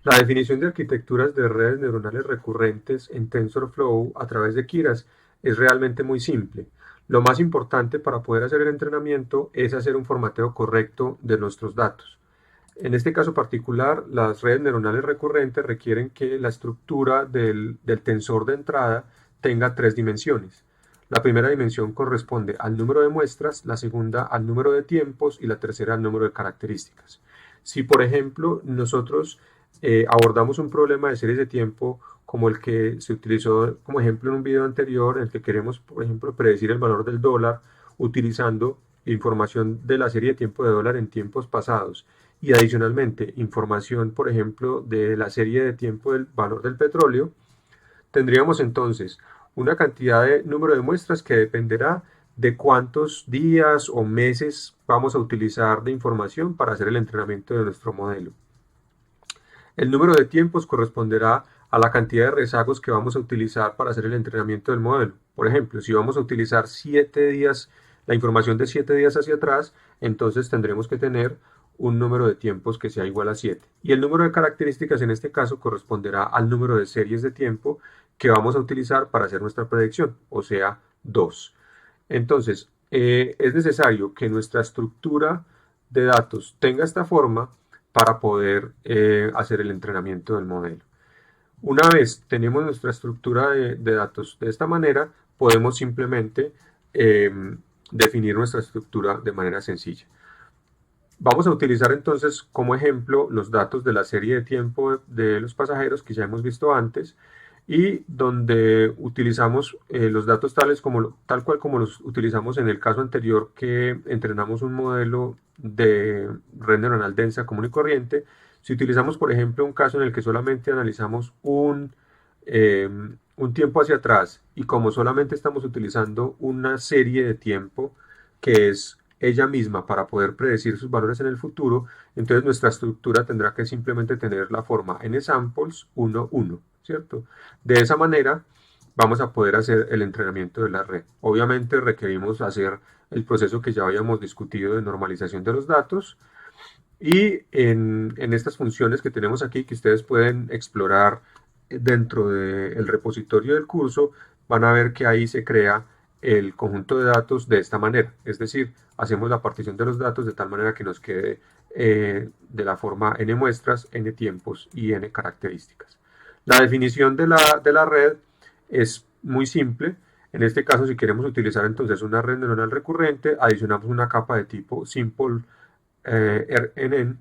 La definición de arquitecturas de redes neuronales recurrentes en TensorFlow a través de Keras es realmente muy simple. Lo más importante para poder hacer el entrenamiento es hacer un formateo correcto de nuestros datos. En este caso particular, las redes neuronales recurrentes requieren que la estructura del tensor de entrada tenga tres dimensiones. La primera dimensión corresponde al número de muestras, la segunda al número de tiempos y la tercera al número de características. Si, por ejemplo, nosotros abordamos un problema de series de tiempo como el que se utilizó como ejemplo en un video anterior, en el que queremos, por ejemplo, predecir el valor del dólar utilizando información de la serie de tiempo de dólar en tiempos pasados y adicionalmente información, por ejemplo, de la serie de tiempo del valor del petróleo, tendríamos entonces una cantidad de número de muestras que dependerá de cuántos días o meses vamos a utilizar de información para hacer el entrenamiento de nuestro modelo. El número de tiempos corresponderá a la cantidad de rezagos que vamos a utilizar para hacer el entrenamiento del modelo. Por ejemplo, si vamos a utilizar 7 días, la información de 7 días hacia atrás, entonces tendremos que tener un número de tiempos que sea igual a 7. Y el número de características en este caso corresponderá al número de series de tiempo que vamos a utilizar para hacer nuestra predicción, o sea, 2. Entonces, es necesario que nuestra estructura de datos tenga esta forma para poder hacer el entrenamiento del modelo. Una vez tenemos nuestra estructura de datos de esta manera, podemos simplemente definir nuestra estructura de manera sencilla. Vamos a utilizar entonces como ejemplo los datos de la serie de tiempo de los pasajeros que ya hemos visto antes y donde utilizamos los datos tal cual como los utilizamos en el caso anterior que entrenamos un modelo de red neuronal densa común y corriente. Si utilizamos, por ejemplo, un caso en el que solamente analizamos un tiempo hacia atrás y como solamente estamos utilizando una serie de tiempo que es ella misma para poder predecir sus valores en el futuro, entonces nuestra estructura tendrá que simplemente tener la forma nsamples 1, 1, ¿cierto? De esa manera vamos a poder hacer el entrenamiento de la red. Obviamente requerimos hacer el proceso que ya habíamos discutido de normalización de los datos y en estas funciones que tenemos aquí que ustedes pueden explorar dentro del repositorio del curso, van a ver que ahí se crea el conjunto de datos de esta manera, es decir, hacemos la partición de los datos de tal manera que nos quede de la forma n muestras, n tiempos y n características. La definición de la red es muy simple. En este caso, si queremos utilizar entonces una red neuronal recurrente, adicionamos una capa de tipo simple RNN,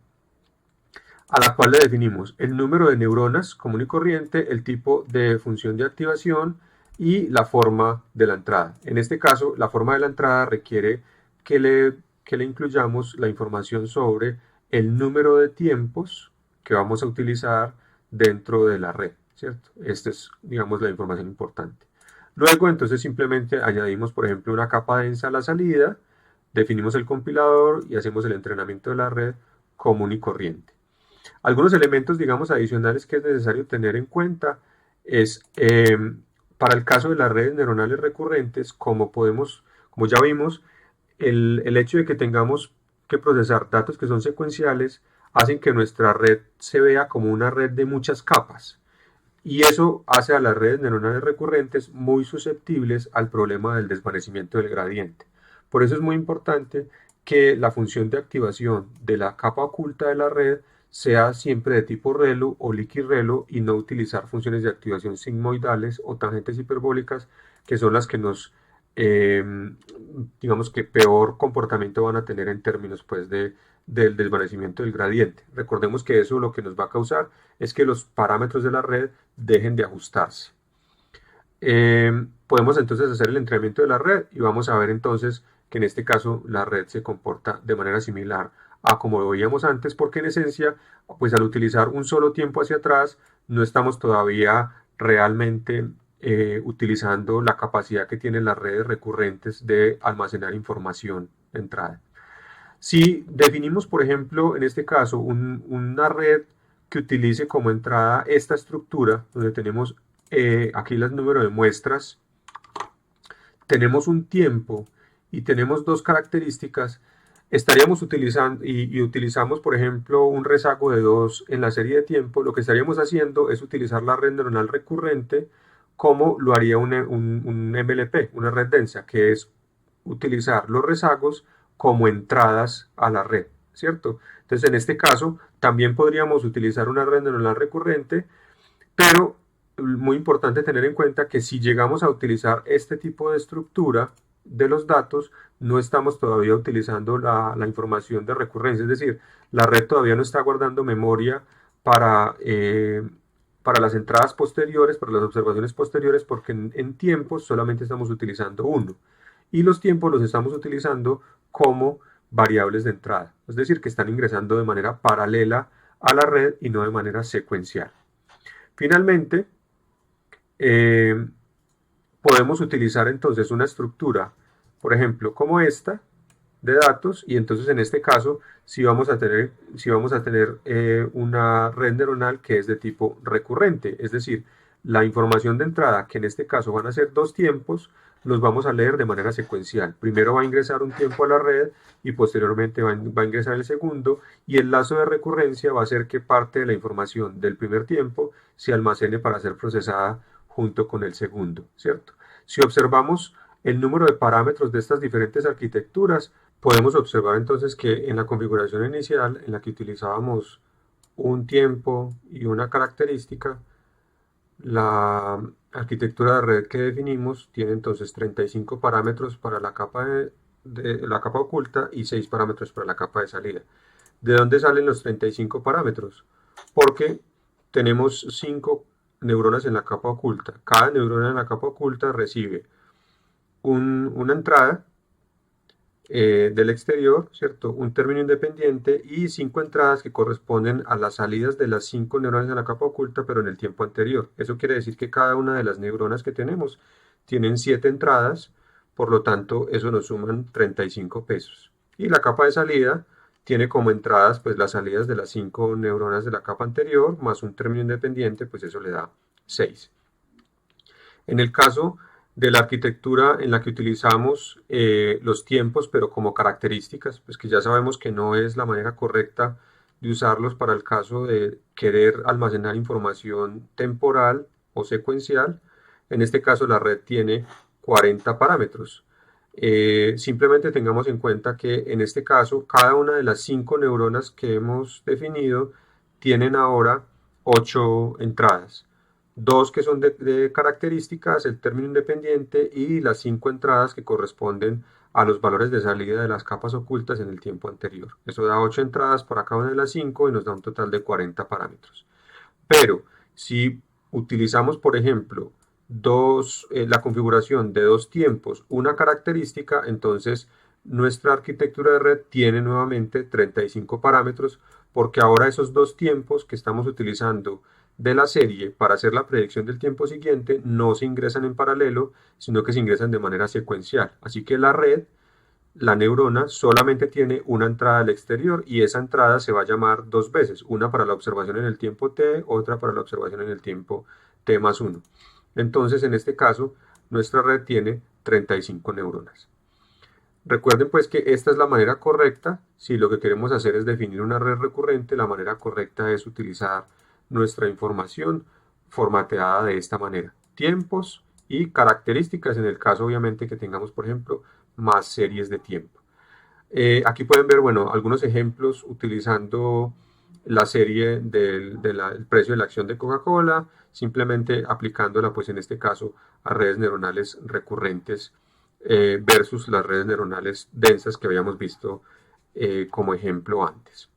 a la cual le definimos el número de neuronas común y corriente, el tipo de función de activación y la forma de la entrada. En este caso, la forma de la entrada requiere que le incluyamos la información sobre el número de tiempos que vamos a utilizar dentro de la red, ¿cierto? Esta es, digamos, la información importante. Luego, entonces, simplemente añadimos, por ejemplo, una capa densa a la salida, definimos el compilador y hacemos el entrenamiento de la red común y corriente. Algunos elementos, digamos, adicionales que es necesario tener en cuenta es, para el caso de las redes neuronales recurrentes, como ya vimos, el hecho de que tengamos que procesar datos que son secuenciales hacen que nuestra red se vea como una red de muchas capas. Y eso hace a las redes neuronales recurrentes muy susceptibles al problema del desvanecimiento del gradiente. Por eso es muy importante que la función de activación de la capa oculta de la red sea siempre de tipo ReLU o Liquid ReLU y no utilizar funciones de activación sigmoidales o tangentes hiperbólicas que son las que digamos que peor comportamiento van a tener en términos pues del desvanecimiento del gradiente. Recordemos que eso lo que nos va a causar es que los parámetros de la red dejen de ajustarse. Podemos entonces hacer el entrenamiento de la red y vamos a ver entonces que en este caso la red se comporta de manera similar a como lo veíamos antes, porque en esencia, pues al utilizar un solo tiempo hacia atrás, no estamos todavía realmente utilizando la capacidad que tienen las redes recurrentes de almacenar información de entrada. Si definimos, por ejemplo, en este caso, una red que utilice como entrada esta estructura, donde tenemos aquí los números de muestras, tenemos un tiempo y tenemos dos características, estaríamos utilizando, y utilizamos por ejemplo un rezago de 2 en la serie de tiempo, lo que estaríamos haciendo es utilizar la red neuronal recurrente como lo haría un MLP, una red densa, que es utilizar los rezagos como entradas a la red, ¿cierto? Entonces en este caso también podríamos utilizar una red neuronal recurrente, pero muy importante tener en cuenta que si llegamos a utilizar este tipo de estructura de los datos, no estamos todavía utilizando la información de recurrencia, es decir, la red todavía no está guardando memoria para, para las entradas posteriores, para las observaciones posteriores, porque en tiempos solamente estamos utilizando uno. Y los tiempos los estamos utilizando como variables de entrada, es decir, que están ingresando de manera paralela a la red y no de manera secuencial. Finalmente, podemos utilizar entonces una estructura, por ejemplo, como esta, de datos, y entonces en este caso si vamos a tener una red neuronal que es de tipo recurrente, es decir, la información de entrada, que en este caso van a ser dos tiempos, los vamos a leer de manera secuencial. Primero va a ingresar un tiempo a la red y posteriormente va a ingresar el segundo, y el lazo de recurrencia va a hacer que parte de la información del primer tiempo se almacene para ser procesada junto con el segundo, ¿cierto? Si observamos el número de parámetros de estas diferentes arquitecturas, podemos observar entonces que en la configuración inicial, en la que utilizábamos un tiempo y una característica, la arquitectura de red que definimos tiene entonces 35 parámetros para la capa, la capa oculta y 6 parámetros para la capa de salida. ¿De dónde salen los 35 parámetros? Porque tenemos 5 neuronas en la capa oculta. Cada neurona en la capa oculta recibe una entrada del exterior, ¿cierto? Un término independiente y 5 entradas que corresponden a las salidas de las 5 neuronas de la capa oculta, pero en el tiempo anterior. Eso quiere decir que cada una de las neuronas que tenemos tienen 7 entradas, por lo tanto, eso nos suman 35 pesos. Y la capa de salida tiene como entradas, pues, las salidas de las 5 neuronas de la capa anterior, más un término independiente, pues eso le da 6. En el caso de la arquitectura en la que utilizamos los tiempos, pero como características, pues que ya sabemos que no es la manera correcta de usarlos para el caso de querer almacenar información temporal o secuencial. En este caso la red tiene 40 parámetros. Simplemente tengamos en cuenta que en este caso cada una de las 5 neuronas que hemos definido tienen ahora 8 entradas. 2 que son de características, el término independiente y las 5 entradas que corresponden a los valores de salida de las capas ocultas en el tiempo anterior. Eso da 8 entradas para cada una de las 5 y nos da un total de 40 parámetros. Pero si utilizamos, por ejemplo, la configuración de dos tiempos, una característica, entonces nuestra arquitectura de red tiene nuevamente 35 parámetros, porque ahora esos dos tiempos que estamos utilizando de la serie para hacer la predicción del tiempo siguiente no se ingresan en paralelo, sino que se ingresan de manera secuencial. Así que la red, la neurona, solamente tiene una entrada al exterior y esa entrada se va a llamar dos veces, una para la observación en el tiempo t, otra para la observación en el tiempo t más 1. Entonces, en este caso, nuestra red tiene 35 neuronas. Recuerden pues que esta es la manera correcta. Si lo que queremos hacer es definir una red recurrente, la manera correcta es utilizar nuestra información formateada de esta manera. Tiempos y características en el caso obviamente que tengamos, por ejemplo, más series de tiempo. Aquí pueden ver, bueno, algunos ejemplos utilizando la serie del precio de la acción de Coca-Cola, simplemente aplicándola, pues en este caso, a redes neuronales recurrentes versus las redes neuronales densas que habíamos visto como ejemplo antes.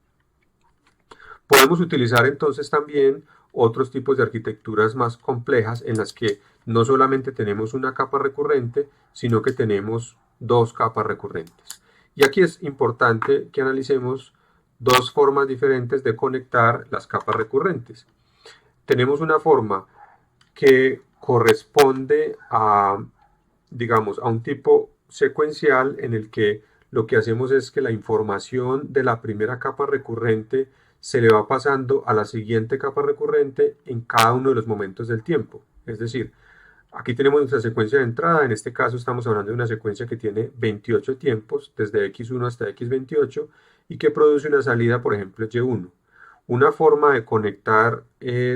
Podemos utilizar entonces también otros tipos de arquitecturas más complejas en las que no solamente tenemos una capa recurrente, sino que tenemos dos capas recurrentes. Y aquí es importante que analicemos dos formas diferentes de conectar las capas recurrentes. Tenemos una forma que corresponde a, digamos, a un tipo secuencial en el que lo que hacemos es que la información de la primera capa recurrente se le va pasando a la siguiente capa recurrente en cada uno de los momentos del tiempo. Es decir, aquí tenemos nuestra secuencia de entrada, en este caso estamos hablando de una secuencia que tiene 28 tiempos, desde x1 hasta x28, y que produce una salida, por ejemplo, y1. Una forma de conectar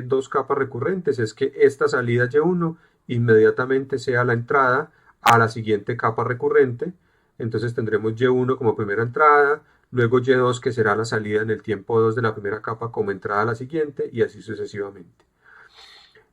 dos capas recurrentes es que esta salida y1 inmediatamente sea la entrada a la siguiente capa recurrente. Entonces tendremos y1 como primera entrada, luego y2 que será la salida en el tiempo 2 de la primera capa como entrada a la siguiente, y así sucesivamente.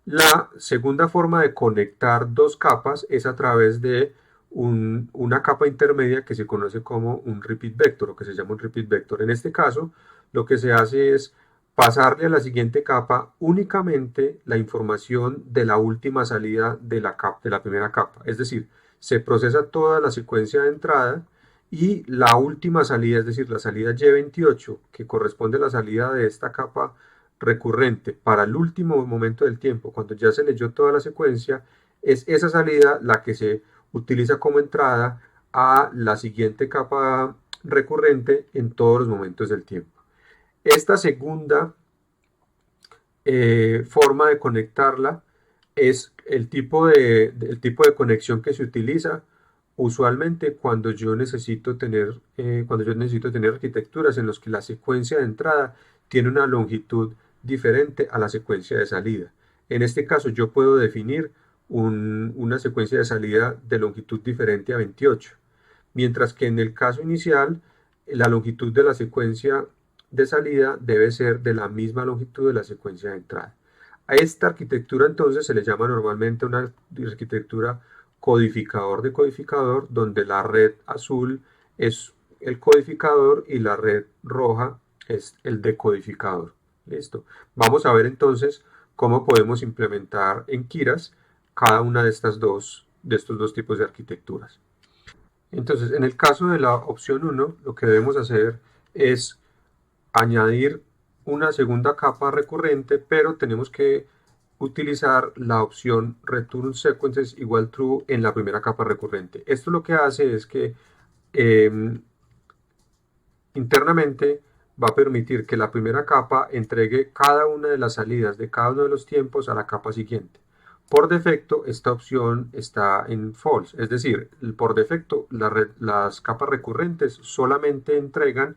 La segunda forma de conectar dos capas es a través de una capa intermedia que se conoce como un repeat vector, o que se llama un repeat vector. En este caso, lo que se hace es pasarle a la siguiente capa únicamente la información de la última salida de la primera capa. Es decir, se procesa toda la secuencia de entrada y la última salida, es decir, la salida Y28, que corresponde a la salida de esta capa recurrente para el último momento del tiempo, cuando ya se leyó toda la secuencia, es esa salida la que se utiliza como entrada a la siguiente capa recurrente en todos los momentos del tiempo. Esta segunda forma de conectarla es el tipo de conexión que se utiliza usualmente cuando yo necesito tener arquitecturas en las que la secuencia de entrada tiene una longitud diferente a la secuencia de salida. En este caso yo puedo definir una secuencia de salida de longitud diferente a 28, mientras que en el caso inicial la longitud de la secuencia de salida debe ser de la misma longitud de la secuencia de entrada. A esta arquitectura entonces se le llama normalmente una arquitectura codificador de codificador, donde la red azul es el codificador y la red roja es el decodificador. Listo. Vamos a ver entonces cómo podemos implementar en Keras cada una de estos dos tipos de arquitecturas. Entonces, en el caso de la opción 1, lo que debemos hacer es añadir una segunda capa recurrente, pero tenemos que utilizar la opción return sequences igual true en la primera capa recurrente. Esto lo que hace es que internamente va a permitir que la primera capa entregue cada una de las salidas de cada uno de los tiempos a la capa siguiente. Por defecto, esta opción está en false, es decir, por defecto las capas recurrentes solamente entregan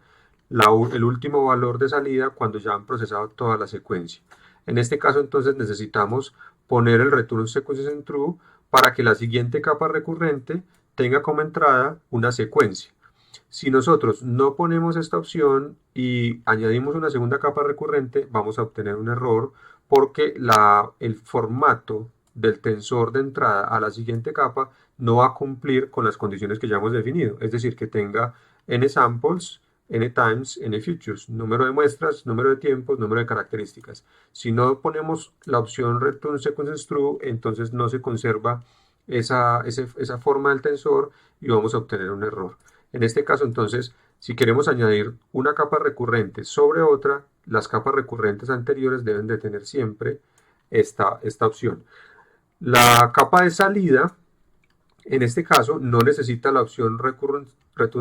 el último valor de salida cuando ya han procesado toda la secuencia. En este caso entonces necesitamos poner el return sequences en true para que la siguiente capa recurrente tenga como entrada una secuencia. Si nosotros no ponemos esta opción y añadimos una segunda capa recurrente, vamos a obtener un error porque el formato del tensor de entrada a la siguiente capa no va a cumplir con las condiciones que ya hemos definido, es decir, que tenga n samples, n times, n futures, número de muestras, número de tiempos, número de características. Si no ponemos la opción return sequences true, entonces no se conserva esa forma del tensor y vamos a obtener un error. En este caso, entonces, si queremos añadir una capa recurrente sobre otra, las capas recurrentes anteriores deben de tener siempre esta opción. La capa de salida, en este caso, no necesita la opción return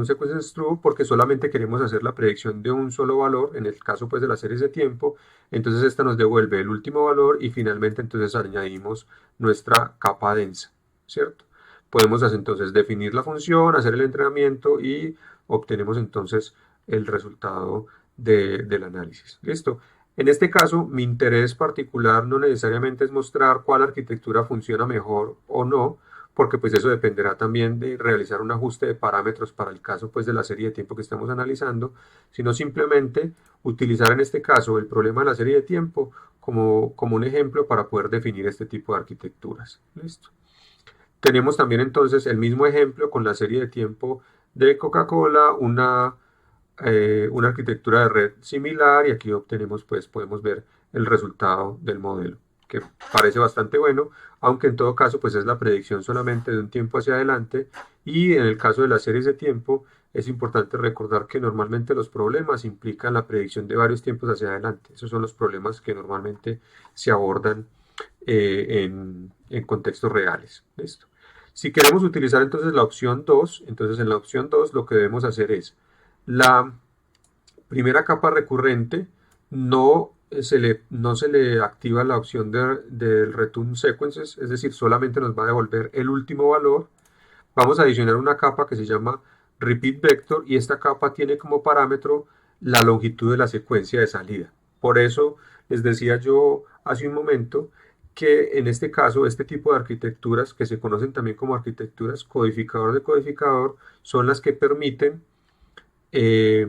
sequences true porque solamente queremos hacer la predicción de un solo valor, en el caso pues de las series de tiempo. Entonces esta nos devuelve el último valor y finalmente entonces añadimos nuestra capa densa, ¿cierto? Podemos entonces definir la función, hacer el entrenamiento y obtenemos entonces el resultado del análisis. ¿Listo? En este caso, mi interés particular no necesariamente es mostrar cuál arquitectura funciona mejor o no, porque pues eso dependerá también de realizar un ajuste de parámetros para el caso pues de la serie de tiempo que estamos analizando, sino simplemente utilizar en este caso el problema de la serie de tiempo como un ejemplo para poder definir este tipo de arquitecturas. ¿Listo? Tenemos también entonces el mismo ejemplo con la serie de tiempo de Coca-Cola, una arquitectura de red similar, y aquí obtenemos, pues podemos ver el resultado del modelo, que parece bastante bueno, aunque en todo caso pues es la predicción solamente de un tiempo hacia adelante, y en el caso de las series de tiempo es importante recordar que normalmente los problemas implican la predicción de varios tiempos hacia adelante. Esos son los problemas que normalmente se abordan en contextos reales. ¿Listo? Si queremos utilizar entonces la opción 2, entonces en la opción 2 lo que debemos hacer es la primera capa recurrente no se le activa la opción del return sequences, es decir, solamente nos va a devolver el último valor. Vamos a adicionar una capa que se llama repeat vector y esta capa tiene como parámetro la longitud de la secuencia de salida. Por eso les decía yo hace un momento que en este caso este tipo de arquitecturas, que se conocen también como arquitecturas codificador de codificador, son las que permiten eh,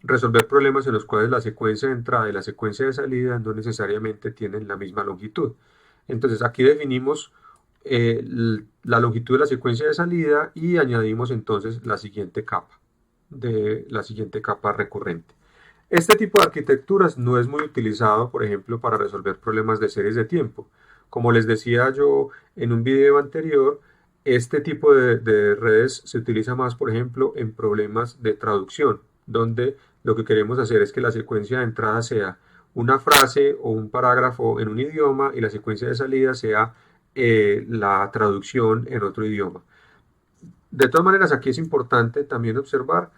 resolver problemas en los cuales la secuencia de entrada y la secuencia de salida no necesariamente tienen la misma longitud. Entonces aquí definimos la longitud de la secuencia de salida y añadimos entonces la siguiente capa recurrente. Este tipo de arquitecturas no es muy utilizado, por ejemplo, para resolver problemas de series de tiempo. Como les decía yo en un video anterior, este tipo de redes se utiliza más, por ejemplo, en problemas de traducción, donde lo que queremos hacer es que la secuencia de entrada sea una frase o un parágrafo en un idioma y la secuencia de salida sea la traducción en otro idioma. De todas maneras, aquí es importante también observar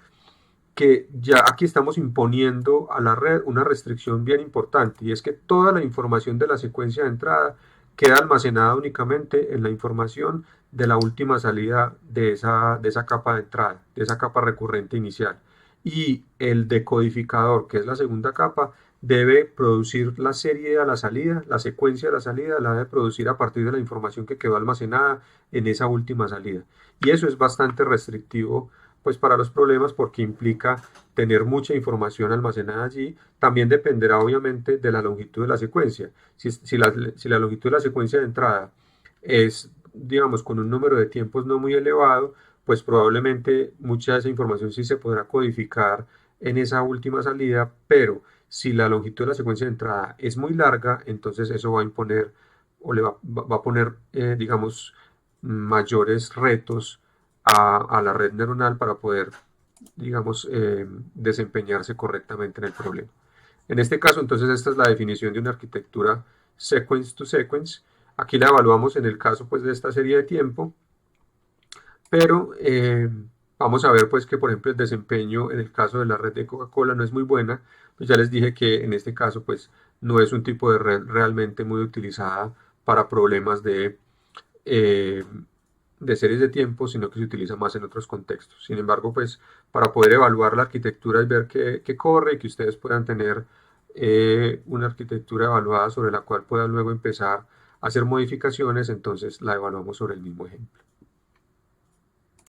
que ya aquí estamos imponiendo a la red una restricción bien importante y es que toda la información de la secuencia de entrada queda almacenada únicamente en la información de la última salida de esa capa de entrada, de esa capa recurrente inicial. Y el decodificador, que es la segunda capa, debe producir la serie a la salida, la secuencia de la salida, la debe producir a partir de la información que quedó almacenada en esa última salida. Y eso es bastante restrictivo pues para los problemas porque implica tener mucha información almacenada allí. También dependerá obviamente de la longitud de la secuencia. Si la longitud de la secuencia de entrada es, digamos, con un número de tiempos no muy elevado, pues probablemente mucha de esa información sí se podrá codificar en esa última salida, pero si la longitud de la secuencia de entrada es muy larga, entonces eso va a imponer o va a poner, digamos, mayores retos a la red neuronal para poder, digamos, desempeñarse correctamente en el problema. En este caso, entonces, esta es la definición de una arquitectura sequence to sequence. Aquí la evaluamos en el caso pues, de esta serie de tiempo, pero vamos a ver pues que, por ejemplo, el desempeño en el caso de la red de Coca-Cola no es muy buena. Pues ya les dije que en este caso pues, no es un tipo de red realmente muy utilizada para problemas eh, de series de tiempo, sino que se utiliza más en otros contextos. Sin embargo, pues para poder evaluar la arquitectura y ver que corre y que ustedes puedan tener una arquitectura evaluada sobre la cual puedan luego empezar a hacer modificaciones, entonces la evaluamos sobre el mismo ejemplo.